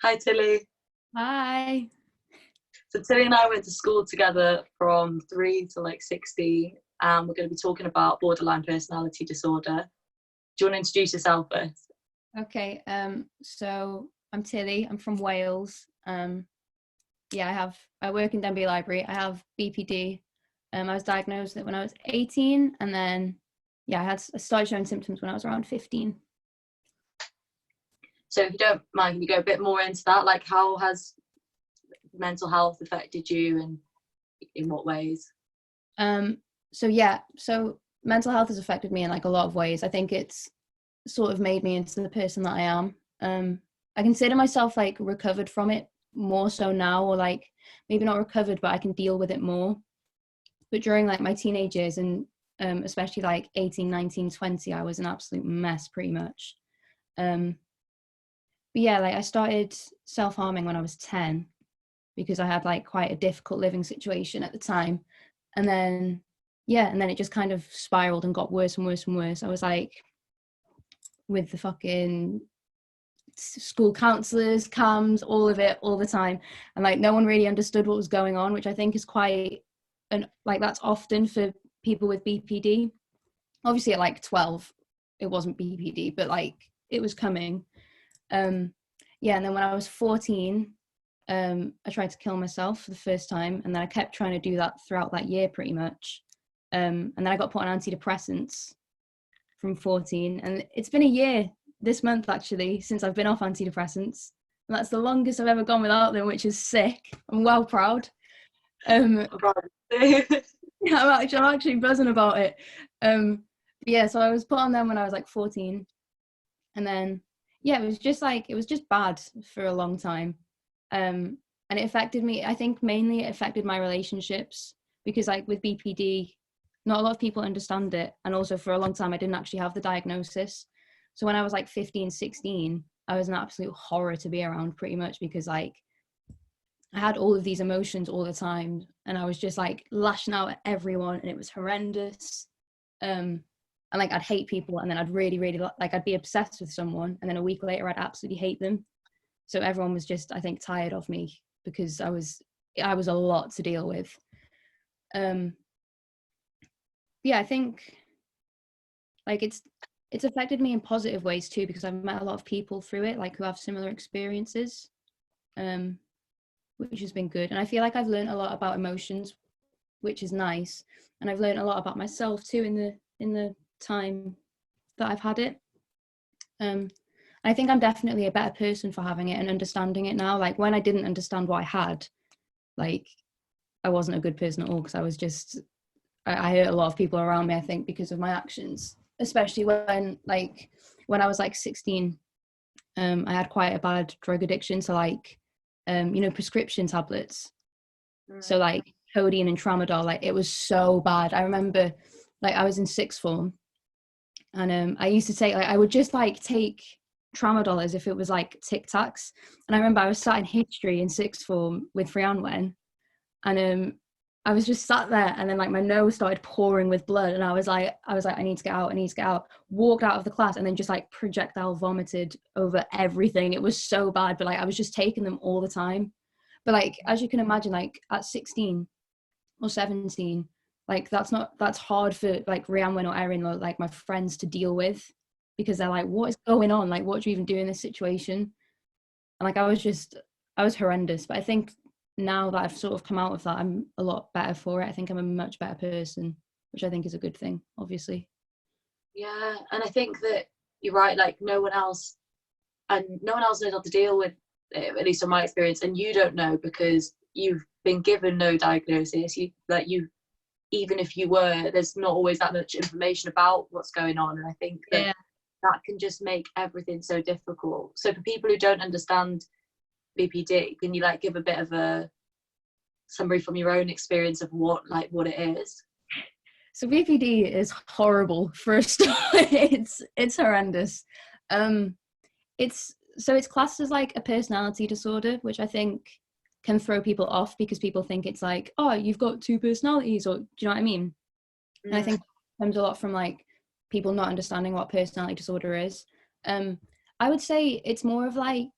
Hi Tilly. Hi. So Tilly and I went to school together from 3 to like 16, and we're going to be talking about borderline personality disorder. Do you want to introduce yourself first? Okay. So I'm Tilly. I'm from Wales. Yeah, I work in Denby Library. I have BPD. I was diagnosed with it when I was 18, and then I started showing symptoms when I was around 15. So if you don't mind, can you go a bit more into that? Like, how has mental health affected you, and in what ways? So mental health has affected me in like a lot of ways. I think it's sort of made me into the person that I am. I consider myself like recovered from it more so now, or like maybe not recovered, but I can deal with it more. But during like my teenage years and especially like 18, 19, 20, I was an absolute mess pretty much. Um, but yeah, like I started self-harming when I was 10 because I had like quite a difficult living situation at the time. And then it just kind of spiraled and got worse and worse and worse. I was like with the fucking school counselors, CAMs, all of it, all the time. And like no one really understood what was going on, which I think is quite, and like that's often for people with BPD. Obviously at like 12, it wasn't BPD, but like it was coming. Yeah, and then when I was 14, I tried to kill myself for the first time, and then I kept trying to do that throughout that year pretty much. And then I got put on antidepressants from 14, and it's been a year this month actually since I've been off antidepressants, and that's the longest I've ever gone without them, which is sick. I'm well proud. I'm actually buzzing about it. Yeah, so I was put on them when I was like 14, and then yeah, it was just bad for a long time. And it affected me. I think mainly it affected my relationships because like with BPD, not a lot of people understand it, and also for a long time I didn't actually have the diagnosis. So when I was like 15, 16, I was an absolute horror to be around pretty much because like I had all of these emotions all the time, and I was just like lashing out at everyone, and it was horrendous. And like I'd hate people, and then I'd really, really like I'd be obsessed with someone, and then a week later I'd absolutely hate them. So everyone was just, I think, tired of me because I was a lot to deal with. Yeah, I think like it's affected me in positive ways too because I've met a lot of people through it, like who have similar experiences. Which has been good. And I feel like I've learned a lot about emotions, which is nice. And I've learned a lot about myself too in the time that I've had it. I think I'm definitely a better person for having it and understanding it now. Like when I didn't understand what I had, like I wasn't a good person at all because I was just I hurt a lot of people around me, I think, because of my actions. Especially when I was like 16, I had quite a bad drug addiction. So like prescription tablets. So like codeine and tramadol, like it was so bad. I remember like I was in sixth form, and I used to take like I would just like take tramadol as if it was like Tic Tacs. And I remember I was sat in history in sixth form with Frianwen, and I was just sat there, and then like my nose started pouring with blood, and I was like I need to get out, I need to get out. Walked out of the class and then just like projectile vomited over everything. It was so bad, but like I was just taking them all the time. But like as you can imagine, like at 16 or 17, like that's hard for like Rianwen or Erin or like my friends to deal with because they're like, what is going on? Like what do you even do in this situation? And like I was horrendous. But I think now that I've sort of come out of that, I'm a lot better for it. I think I'm a much better person, which I think is a good thing, obviously. Yeah, and I think that you're right. Like no one else knows how to deal with it, at least from my experience. And you don't know because you've been given no diagnosis. You even if you were, there's not always that much information about what's going on. And I think that Yeah. that can just make everything so difficult. So for people who don't understand BPD, can you like give a bit of a summary from your own experience of what it is? So BPD is horrible for a start. It's horrendous. Um, it's classed as like a personality disorder, which I think can throw people off because people think it's like, oh, you've got two personalities, or do you know what I mean? And I think it comes a lot from like people not understanding what personality disorder is. Um, I would say it's more of like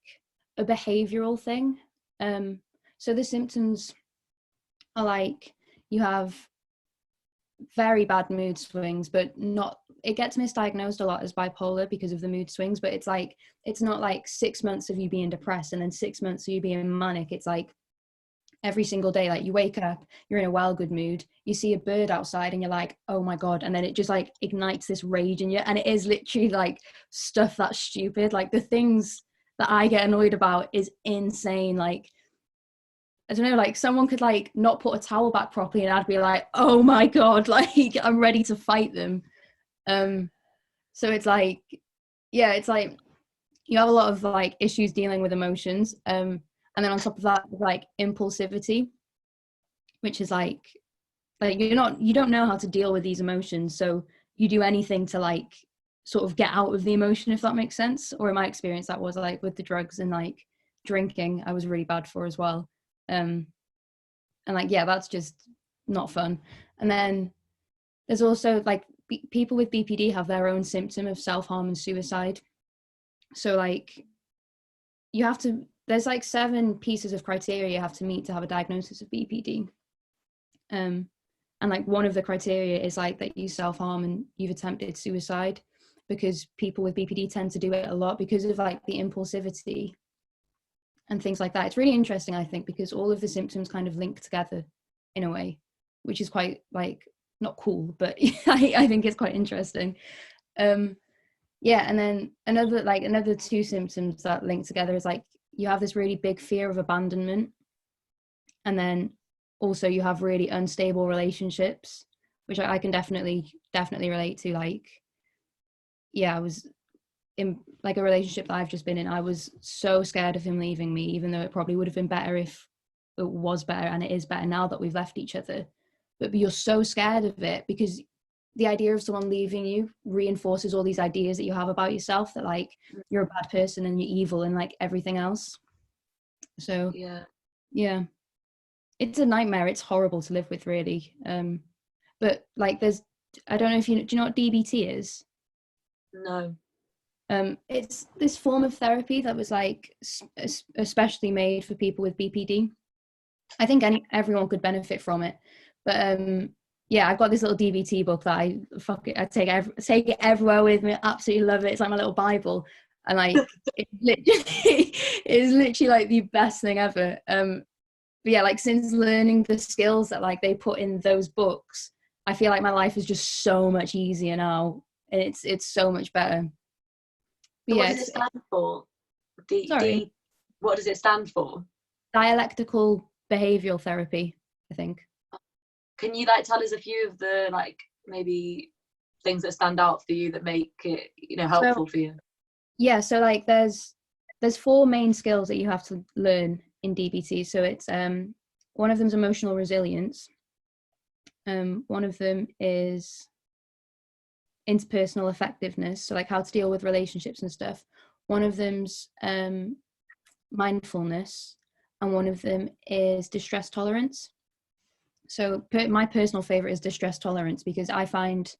a behavioral thing. So the symptoms are like, you have very bad mood swings, but not, it gets misdiagnosed a lot as bipolar because of the mood swings, but it's like, it's not like 6 months of you being depressed and then 6 months of you being manic. It's like every single day, like you wake up, you're in a well good mood, you see a bird outside and you're like, oh my god, and then it just like ignites this rage in you. And it is literally like stuff that's stupid, like the things that I get annoyed about is insane. Like, I don't know, like someone could like not put a towel back properly and I'd be like, oh my god, like I'm ready to fight them. So it's like, yeah, it's like you have a lot of like issues dealing with emotions. And then on top of that, like impulsivity, which is like you don't know how to deal with these emotions, so you do anything to like sort of get out of the emotion, if that makes sense. Or in my experience, that was like with the drugs and like drinking, I was really bad for as well. And like, yeah, that's just not fun. And then there's also like people with BPD have their own symptom of self-harm and suicide. So like you have to, there's like 7 pieces of criteria you have to meet to have a diagnosis of BPD. And like one of the criteria is like that you self-harm and you've attempted suicide, because people with BPD tend to do it a lot because of like the impulsivity and things like that. It's really interesting, I think, because all of the symptoms kind of link together in a way, which is quite like not cool, but I think it's quite interesting. Yeah, and then another 2 symptoms that link together is like you have this really big fear of abandonment, and then also you have really unstable relationships, which I can definitely relate to. Like, yeah, I was in like a relationship that I've just been in. I was so scared of him leaving me, even though it probably would have been better if it was better, and it is better now that we've left each other. But you're so scared of it because the idea of someone leaving you reinforces all these ideas that you have about yourself, that like you're a bad person and you're evil and like everything else. So yeah, it's a nightmare. It's horrible to live with, really. But like I don't know if do you know what DBT is? No. It's this form of therapy that was like especially made for people with BPD. I think everyone could benefit from it, but yeah, I've got this little DBT book that I take it everywhere with me. I absolutely love it. It's like my little Bible, and like it's literally like the best thing ever. But yeah, like since learning the skills that like they put in those books, I feel like my life is just so much easier now, and it's so much better. But So yeah, what does it stand for? Sorry. What does it stand for? Dialectical behavioral therapy, I think. Can you like tell us a few of the like maybe things that stand out for you that make it, you know, helpful for you? Yeah, so like there's 4 main skills that you have to learn in DBT. So it's one of them is emotional resilience. One of them is interpersonal effectiveness, so like how to deal with relationships and stuff. One of them's mindfulness, and one of them is distress tolerance. So my personal favorite is distress tolerance, because I find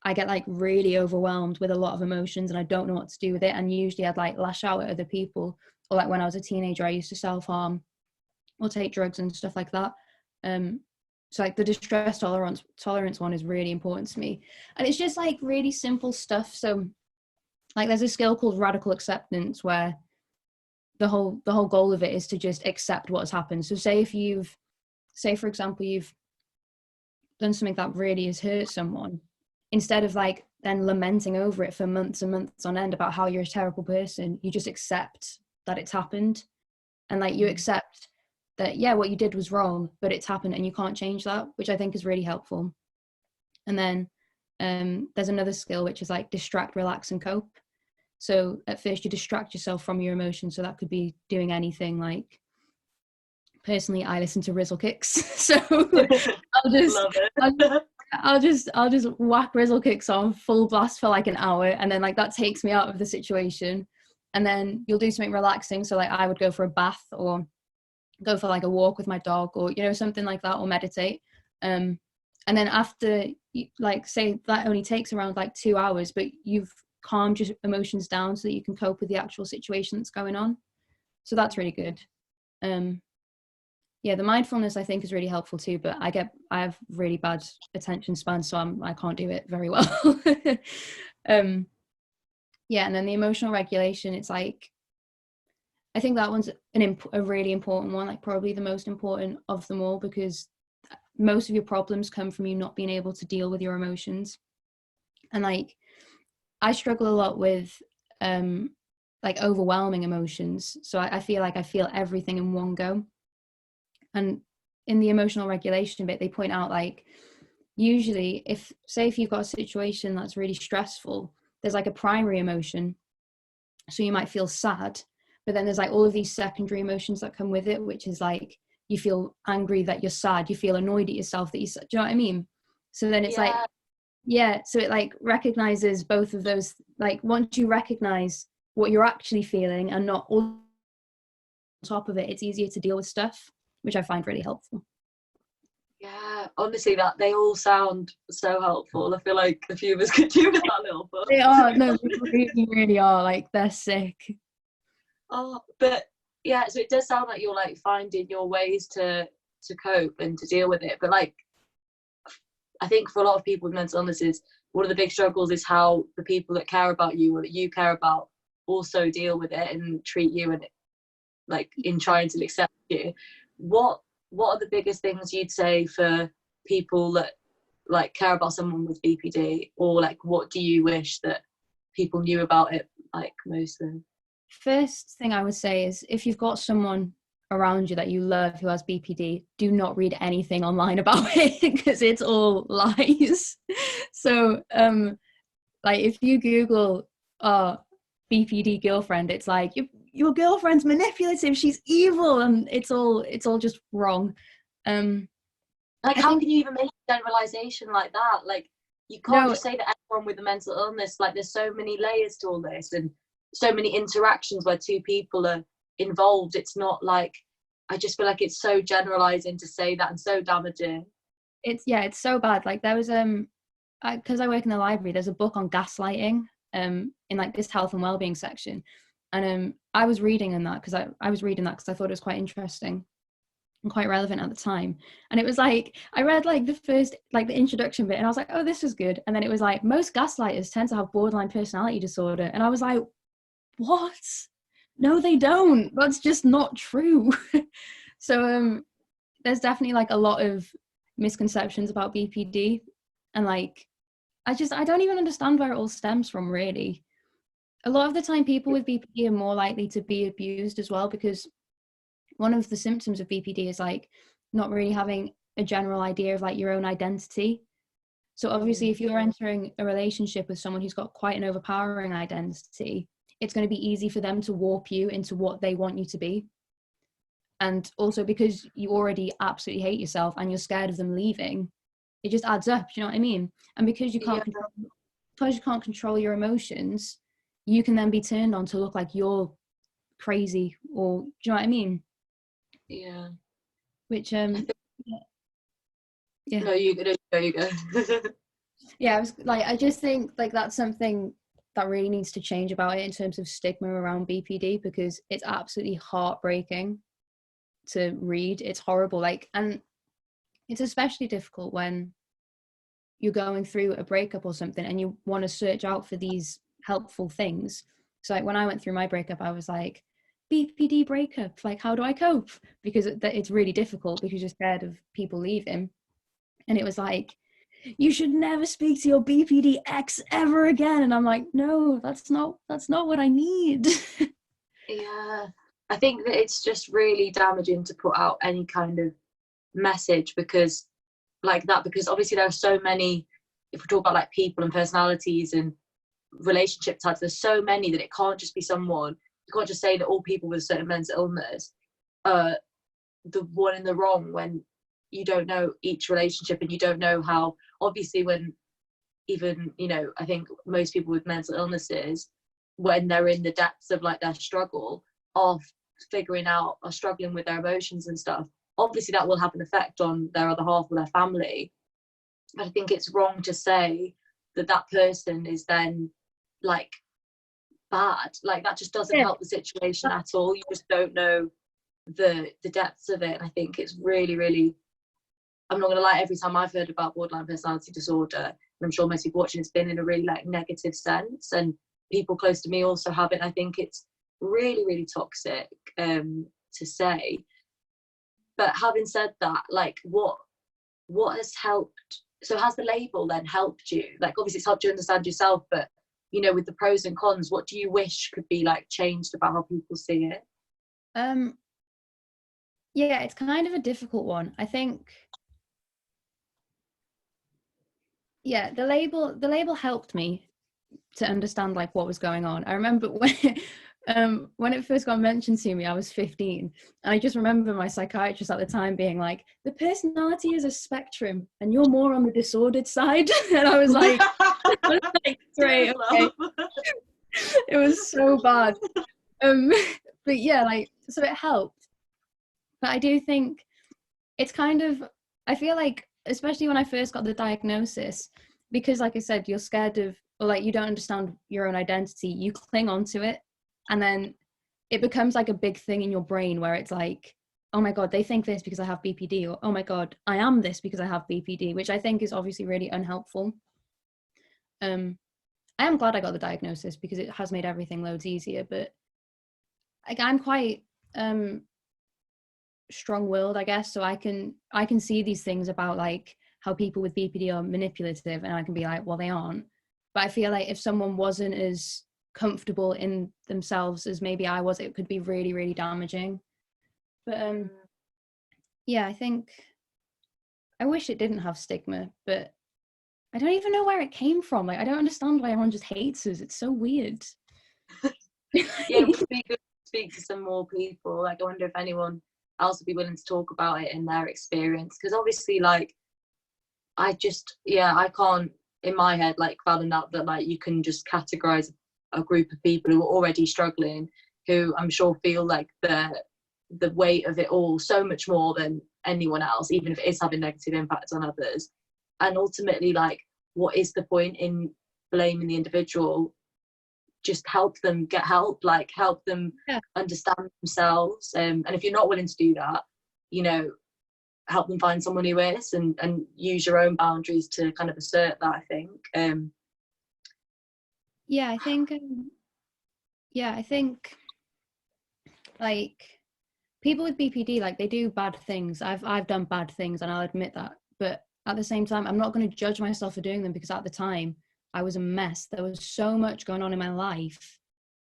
I get like really overwhelmed with a lot of emotions and I don't know what to do with it. And usually I'd like lash out at other people, or like when I was a teenager, I used to self-harm or take drugs and stuff like that. So like the distress tolerance one is really important to me. And it's just like really simple stuff. So like there's a skill called radical acceptance, where the whole goal of it is to just accept what's happened. So say for example, you've done something that really has hurt someone, instead of like then lamenting over it for months and months on end about how you're a terrible person, you just accept that it's happened. And like you accept that, yeah, what you did was wrong, but it's happened and you can't change that, which I think is really helpful. And then there's another skill, which is like distract, relax, and cope. So at first you distract yourself from your emotions. So that could be doing anything. Like personally, I listen to Rizzle Kicks. So I'll just whack Rizzle Kicks on full blast for like an hour, and then like that takes me out of the situation. And then you'll do something relaxing. So like I would go for a bath, or go for like a walk with my dog, or you know, something like that, or meditate. And then after like say that only takes around like 2 hours, but you've calmed your emotions down so that you can cope with the actual situation that's going on. So that's really good. Yeah, the mindfulness I think is really helpful too, but I have really bad attention span, so I can't do it very well. Yeah, and then the emotional regulation, it's like, I think that one's a really important one, like probably the most important of them all, because most of your problems come from you not being able to deal with your emotions. And like, I struggle a lot with like overwhelming emotions. So I feel like I feel everything in one go. And in the emotional regulation bit, they point out like, usually if you've got a situation that's really stressful, there's like a primary emotion. So you might feel sad, but then there's like all of these secondary emotions that come with it, which is like, you feel angry that you're sad, you feel annoyed at yourself that do you know what I mean? So then it's like, yeah, so it like recognizes both of those. Like once you recognize what you're actually feeling and not all on top of it, it's easier to deal with stuff, which I find really helpful. Yeah, honestly, that they all sound so helpful. I feel like a few of us could do with that little book. They are, no, they really, really are. Like, they're sick. Oh, but yeah, so it does sound like you're like finding your ways to cope and to deal with it. But like, I think for a lot of people with mental illnesses, one of the big struggles is how the people that care about you or that you care about also deal with it and treat you, and like in trying to accept you. What are the biggest things you'd say for people that like care about someone with BPD, or like what do you wish that people knew about it like most of them? First thing I would say is, if you've got someone around you that you love who has BPD, do not read anything online about it, because it's all lies. So like if you Google BPD girlfriend, it's like, your girlfriend's manipulative, she's evil, and it's all just wrong. Like, how can you even make a generalization like that? Like, you can't just say that everyone with a mental illness, like there's so many layers to all this and so many interactions where two people are involved. It's not like, I just feel like it's so generalizing to say that and so damaging. It's so bad. Like there was because I work in the library, there's a book on gaslighting in like this health and wellbeing section, and I was reading in that because I was reading that because I thought it was quite interesting and quite relevant at the time. And it was like, I read like the first, like the introduction bit, and I was like, oh, this is good. And then it was like, most gaslighters tend to have borderline personality disorder, and I was like, what? No, they don't. That's just not true. So there's definitely like a lot of misconceptions about BPD, and like I don't even understand where it all stems from, really. A lot of the time people with BPD are more likely to be abused as well, because one of the symptoms of BPD is like not really having a general idea of like your own identity. So obviously if you're entering a relationship with someone who's got quite an overpowering identity, it's going to be easy for them to warp you into what they want you to be. And also because you already absolutely hate yourself and you're scared of them leaving, it just adds up, you know what I mean? And because you can't control your emotions, you can then be turned on to look like you're crazy, or do you know what I mean? Yeah. Which yeah. No, you go. Yeah, I just think like that's something that really needs to change about it in terms of stigma around BPD, because it's absolutely heartbreaking to read. It's horrible. Like, and it's especially difficult when you're going through a breakup or something and you want to search out for these helpful things. So like when I went through my breakup, I was like, BPD breakup, like how do I cope? Because it's really difficult because you're scared of people leaving. And it was like, you should never speak to your BPD ex ever again. And I'm like, no, that's not what I need. Yeah, I think that it's just really damaging to put out any kind of message because obviously there are so many, if we talk about like people and personalities and relationship types, there's so many that it can't just be someone. You can't just say that all people with a certain mental illness are the one in the wrong when you don't know each relationship and you don't know how, obviously when even, I think most people with mental illnesses, when they're in the depths of like their struggle of figuring out or struggling with their emotions and stuff, obviously that will have an effect on their other half or their family. But I think it's wrong to say that person is then like bad. Like that just doesn't Yeah. help the situation at all. You just don't know the depths of it. And I think it's really, really, I'm not gonna lie, every time I've heard about borderline personality disorder, and I'm sure most people watching, it's been in a really like negative sense, and people close to me also have it. I think it's really, really toxic to say. But having said that, like what has helped, so has the label then helped you? Like obviously it's helped you understand yourself, but you know, with the pros and cons, what do you wish could be like changed about how people see it? Yeah, it's kind of a difficult one. I think, yeah, the label helped me to understand like what was going on. I remember when it first got mentioned to me, I was 15, and I just remember my psychiatrist at the time being like, the personality is a spectrum and you're more on the disordered side. And I was like, great, okay. It was so bad. But yeah, like, so it helped. But I do think it's kind of, I feel like, especially when I first got the diagnosis, because like I said, you're scared of, or like you don't understand your own identity, you cling on to it, and then it becomes like a big thing in your brain where it's like, oh my god, they think this because I have BPD, or oh my god, I am this because I have BPD, which I think is obviously really unhelpful. I am glad I got the diagnosis because it has made everything loads easier, but like I'm quite strong-willed, I guess, so I can see these things about like how people with BPD are manipulative, and I can be like, well, they aren't. But I feel like if someone wasn't as comfortable in themselves as maybe I was, it could be really, really damaging. But yeah, I think I wish it didn't have stigma, but I don't even know where it came from. Like I don't understand why everyone just hates us. It's so weird. Yeah, it would be good to speak to some more people. Like I wonder if anyone else would be willing to talk about it in their experience, because obviously like I can't in my head like fathom that like you can just categorize a group of people who are already struggling, who I'm sure feel like the weight of it all so much more than anyone else, even if it is having negative impacts on others. And ultimately, like, what is the point in blaming the individual? Just help them get help, like help them understand themselves. And if you're not willing to do that, you know, help them find someone who is, and use your own boundaries to kind of assert that, I think. Yeah, I think like people with BPD, like they do bad things. I've done bad things, and I'll admit that. But at the same time, I'm not going to judge myself for doing them, because at the time I was a mess. There was so much going on in my life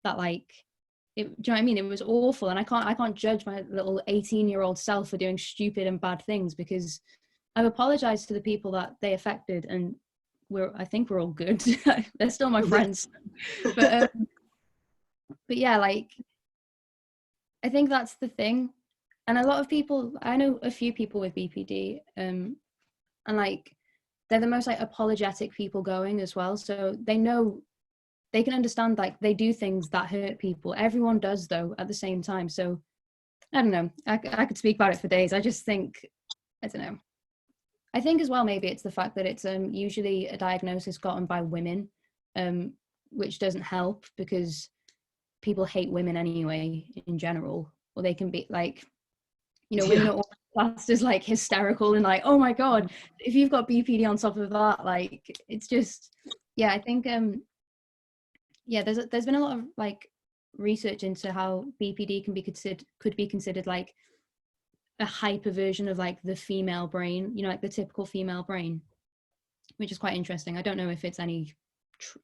that like, do you know what I mean? It was awful, and I can't judge my little 18-year-old self for doing stupid and bad things, because I've apologized to the people that they affected, and I think we're all good. They're still my friends. But yeah, like I think that's the thing. And a lot of people, I know a few people with BPD, and like they're the most like apologetic people going as well. So they know, they can understand like they do things that hurt people. Everyone does though at the same time. So I don't know. I could speak about it for days. I just think, I don't know. I think as well maybe it's the fact that it's usually a diagnosis gotten by women, which doesn't help, because people hate women anyway in general, or they can be like, you know, women are all classed as like hysterical and like, oh my god, if you've got BPD on top of that, like it's just, yeah, I think yeah, there's been a lot of like research into how BPD could be considered like a hyper version of like the female brain, you know, like the typical female brain, which is quite interesting. I don't know if it's like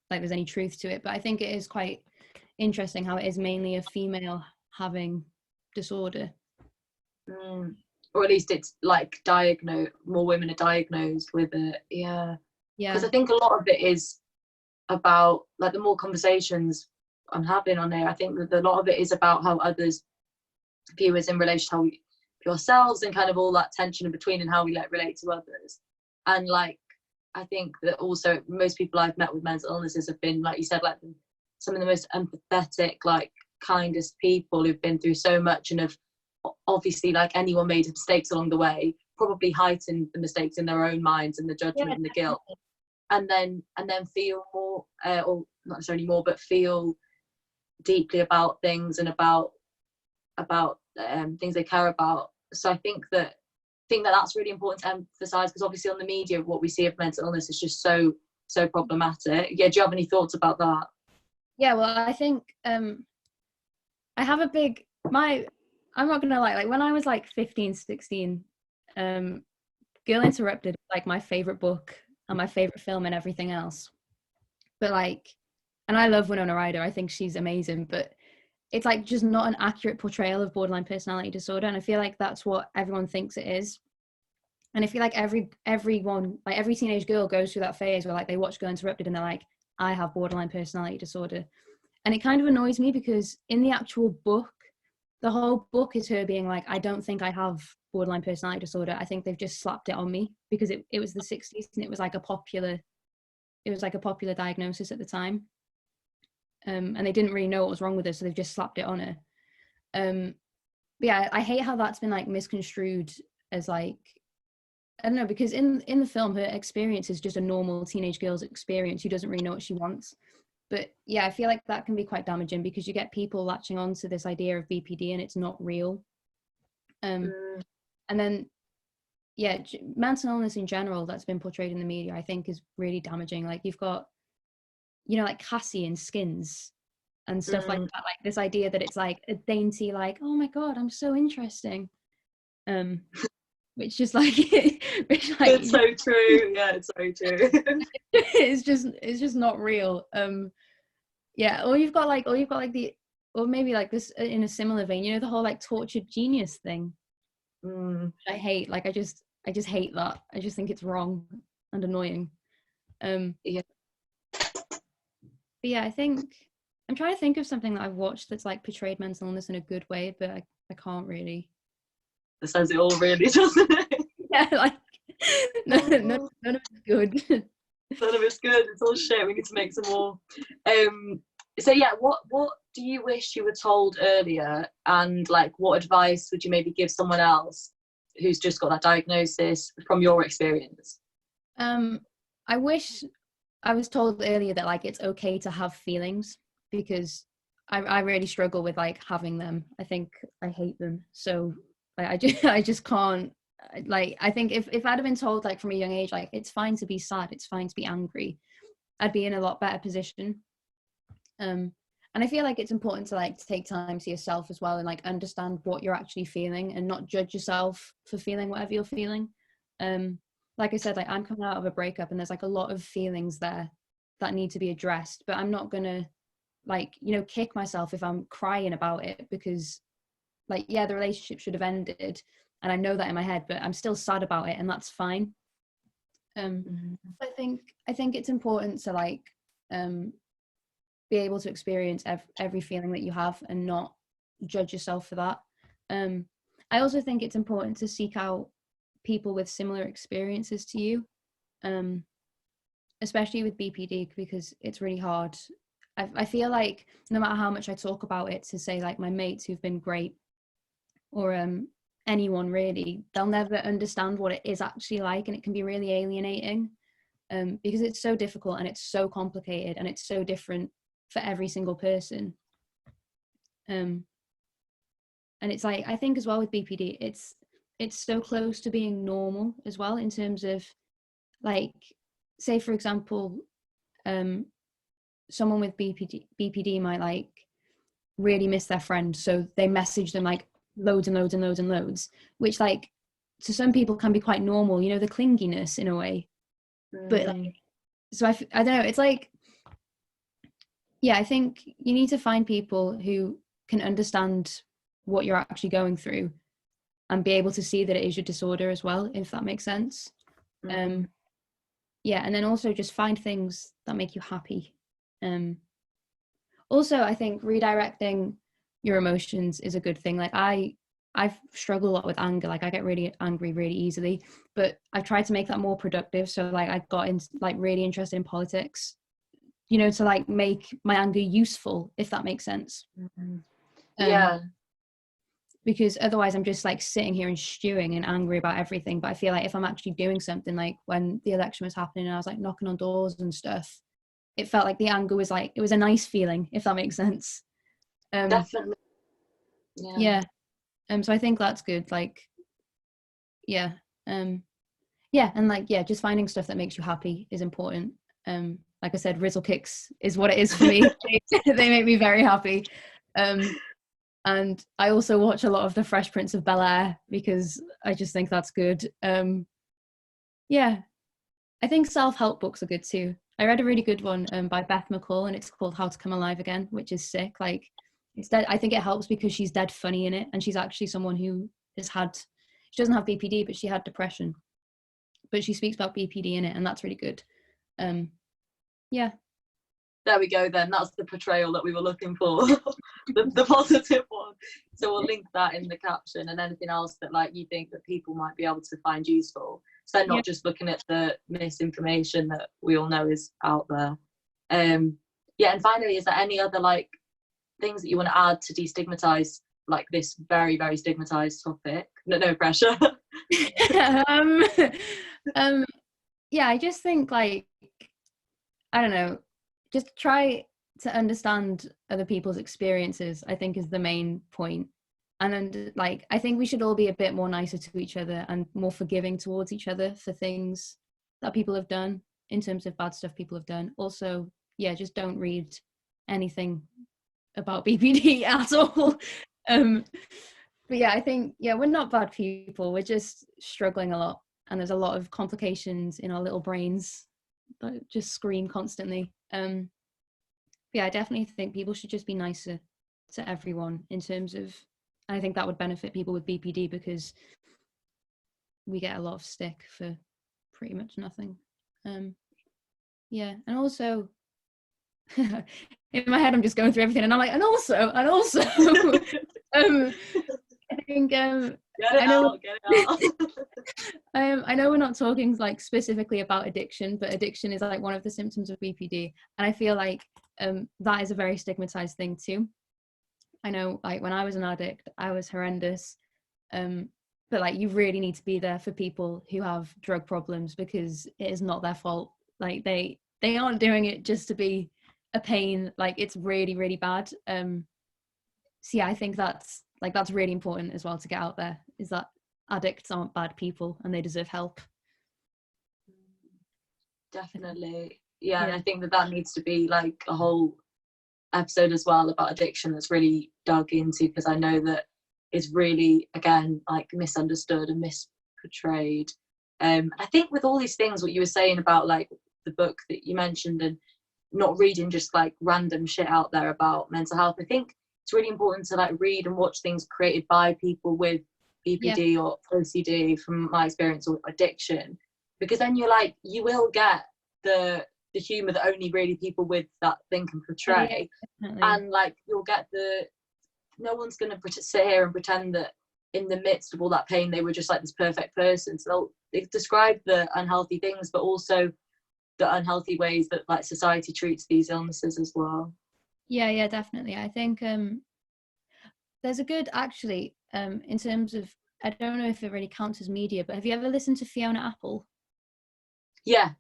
there's any truth to it, but I think it is quite interesting how it is mainly a female having disorder. Or at least it's like more women are diagnosed with it. Yeah, because I think a lot of it is about like the more conversations I'm having on here, I think that a lot of it is about how others view us in relation to how we view ourselves, and kind of all that tension in between, and how we like relate to others. And like I think that also most people I've met with mental illnesses have been, like you said, like some of the most empathetic, like kindest people who've been through so much, and have obviously, like anyone made mistakes along the way, probably heightened the mistakes in their own minds, and the judgment and the guilt, and then feel more, or not necessarily more, but feel deeply about things and about things they care about. So I think that that's really important to emphasize, because obviously on the media what we see of mental illness is just so problematic. Yeah, do you have any thoughts about that? Yeah, well, I think I have a big I'm not gonna lie, like when I was like 15, 16, Girl Interrupted was like my favorite book and my favorite film and everything else. But like, and I love Winona Ryder, I think she's amazing, but it's like just not an accurate portrayal of borderline personality disorder, and I feel like that's what everyone thinks it is. And I feel like everyone, like every teenage girl goes through that phase where like they watch Girl Interrupted and they're like, I have borderline personality disorder. And it kind of annoys me because in the actual book, the whole book is her being like, I don't think I have borderline personality disorder. I think they've just slapped it on me because it was the 60s and it was like a popular diagnosis at the time. And they didn't really know what was wrong with her, so they've just slapped it on her. But yeah, I hate how that's been like misconstrued as like, I don't know, because in the film, her experience is just a normal teenage girl's experience who doesn't really know what she wants. But yeah, I feel like that can be quite damaging because you get people latching on to this idea of BPD and it's not real. And then, yeah, mental illness in general that's been portrayed in the media, I think is really damaging. Like you've got, you know, like Cassie in Skins and stuff like that. Like this idea that it's like a dainty, like, oh my God, I'm so interesting. Which just like, It's so true. Yeah, it's so true. it's just not real. Yeah, or you've got like the, or maybe like this in a similar vein, you know, the whole like tortured genius thing. I hate, like I just hate that. I just think it's wrong and annoying. Yeah. But yeah, I think I'm trying to think of something that I've watched that's like portrayed mental illness in a good way, but I can't really. It says it all, really, doesn't it? Yeah, like none of it's good. None of it's good. It's all shit. We need to make some more. So yeah, what do you wish you were told earlier, and like what advice would you maybe give someone else who's just got that diagnosis from your experience? I wish I was told earlier that like it's okay to have feelings, because I really struggle with like having them. I think I hate them. So like, I just can't, like, I think if I'd have been told like from a young age, like it's fine to be sad, it's fine to be angry, I'd be in a lot better position. And I feel like it's important to like take time to yourself as well and like understand what you're actually feeling and not judge yourself for feeling whatever you're feeling. Like I said, like I'm coming out of a breakup and there's like a lot of feelings there that need to be addressed, but I'm not gonna like, you know, kick myself if I'm crying about it, because like, yeah, the relationship should have ended and I know that in my head, but I'm still sad about it and that's fine. I think it's important to like be able to experience every feeling that you have and not judge yourself for that. I also think it's important to seek out people with similar experiences to you, especially with BPD, because it's really hard. I feel like no matter how much I talk about it to say like my mates who've been great, or anyone really, they'll never understand what it is actually like, and it can be really alienating, because it's so difficult and it's so complicated and it's so different for every single person. And it's like, I think as well with BPD, it's so close to being normal as well, in terms of like, say for example, someone with BPD might like really miss their friend, so they message them like loads and loads and loads and loads, which like to some people can be quite normal, you know, the clinginess in a way. But like, so I don't know, it's like, yeah, I think you need to find people who can understand what you're actually going through and be able to see that it is your disorder as well, if that makes sense. Yeah, and then also just find things that make you happy. Also, I think redirecting your emotions is a good thing. Like I've struggled a lot with anger. Like I get really angry really easily, but I've tried to make that more productive. So like I got in like really interested in politics, you know, to like make my anger useful, if that makes sense. Yeah. Because otherwise I'm just like sitting here and stewing and angry about everything. But I feel like if I'm actually doing something, like when the election was happening and I was like knocking on doors and stuff, it felt like the anger was like, it was a nice feeling, if that makes sense. Definitely. Yeah. So I think that's good. Like, yeah. Yeah, and like, yeah, just finding stuff that makes you happy is important. Like I said, Rizzle Kicks is what it is for me. They make me very happy. And I also watch a lot of the Fresh Prince of Bel-Air because I just think that's good. Yeah, I think self-help books are good too. I read a really good one by Beth McCall, and it's called How to Come Alive Again, which is sick. Like, it's dead. I think it helps because she's dead funny in it, and she's actually someone who has had, she doesn't have BPD, but she had depression. But she speaks about BPD in it, and that's really good. Yeah. There we go then. That's the portrayal that we were looking for. the positive one. So we'll link that in the caption, and anything else that like you think that people might be able to find useful. So they're not just looking at the misinformation that we all know is out there. Yeah, and finally, is there any other like things that you want to add to destigmatize like this very, very stigmatized topic? No pressure. Yeah, I just think like, I don't know, just try to understand other people's experiences, I think is the main point. And like, I think we should all be a bit more nicer to each other and more forgiving towards each other for things that people have done, in terms of bad stuff people have done. Also, yeah, just don't read anything about BPD at all. But yeah, I think, yeah, we're not bad people. We're just struggling a lot. And there's a lot of complications in our little brains that just scream constantly. Yeah, I definitely think people should just be nicer to everyone in terms of, I think that would benefit people with BPD because we get a lot of stick for pretty much nothing. Yeah, and also in my head I'm just going through everything and I'm like, and also I think Get it out. I know we're not talking like specifically about addiction, but addiction is like one of the symptoms of BPD, and I feel like that is a very stigmatized thing too. I know, like when I was an addict, I was horrendous, but like you really need to be there for people who have drug problems because it is not their fault. Like they aren't doing it just to be a pain. Like it's really, really bad. So yeah, I think that's really important as well to get out there, is that addicts aren't bad people and they deserve help. Definitely. Yeah, and I think that needs to be like a whole episode as well about addiction that's really dug into, because I know that it's really, again, like misunderstood and misportrayed. I think with all these things, what you were saying about like the book that you mentioned and not reading just like random shit out there about mental health, I think it's really important to like read and watch things created by people with BPD or OCD, from my experience, or addiction, because then you're like, you will get the humor that only really people with that thing can portray. And like you'll get no one's going to sit here and pretend that in the midst of all that pain they were just like this perfect person. So they'll describe the unhealthy things, but also the unhealthy ways that like society treats these illnesses as well. Yeah, definitely. I think there's a good, actually, in terms of, I don't know if it really counts as media, but have you ever listened to Fiona Apple? Yeah.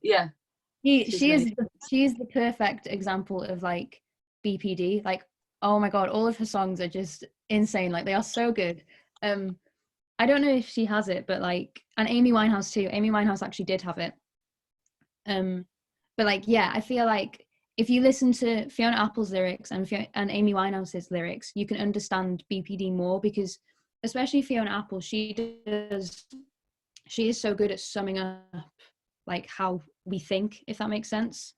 She is the perfect example of like BPD. Like, oh my god, all of her songs are just insane. Like they are so good. I don't know if she has it, but like, and Amy Winehouse too. Amy Winehouse actually did have it. But like, yeah, I feel like if you listen to Fiona Apple's lyrics and Amy Winehouse's lyrics, you can understand BPD more, because especially Fiona Apple, she is so good at summing up like how we think, if that makes sense.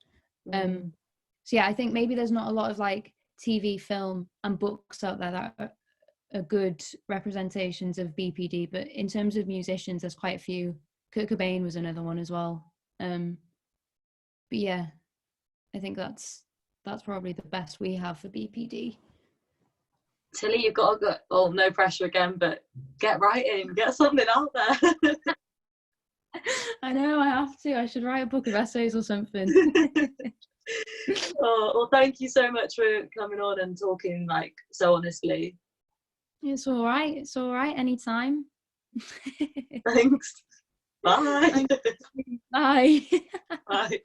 So yeah, I think maybe there's not a lot of like TV, film and books out there that are good representations of BPD, but in terms of musicians, there's quite a few. Kurt Cobain was another one as well. But yeah, I think that's probably the best we have for BPD. Tilly, you've got to go. Oh, no pressure again, but get writing, get something out there. I know, I have to. I should write a book of essays or something. Oh, well, thank you so much for coming on and talking like so honestly. It's all right. It's all right. Anytime. Thanks. Bye. Bye. Bye.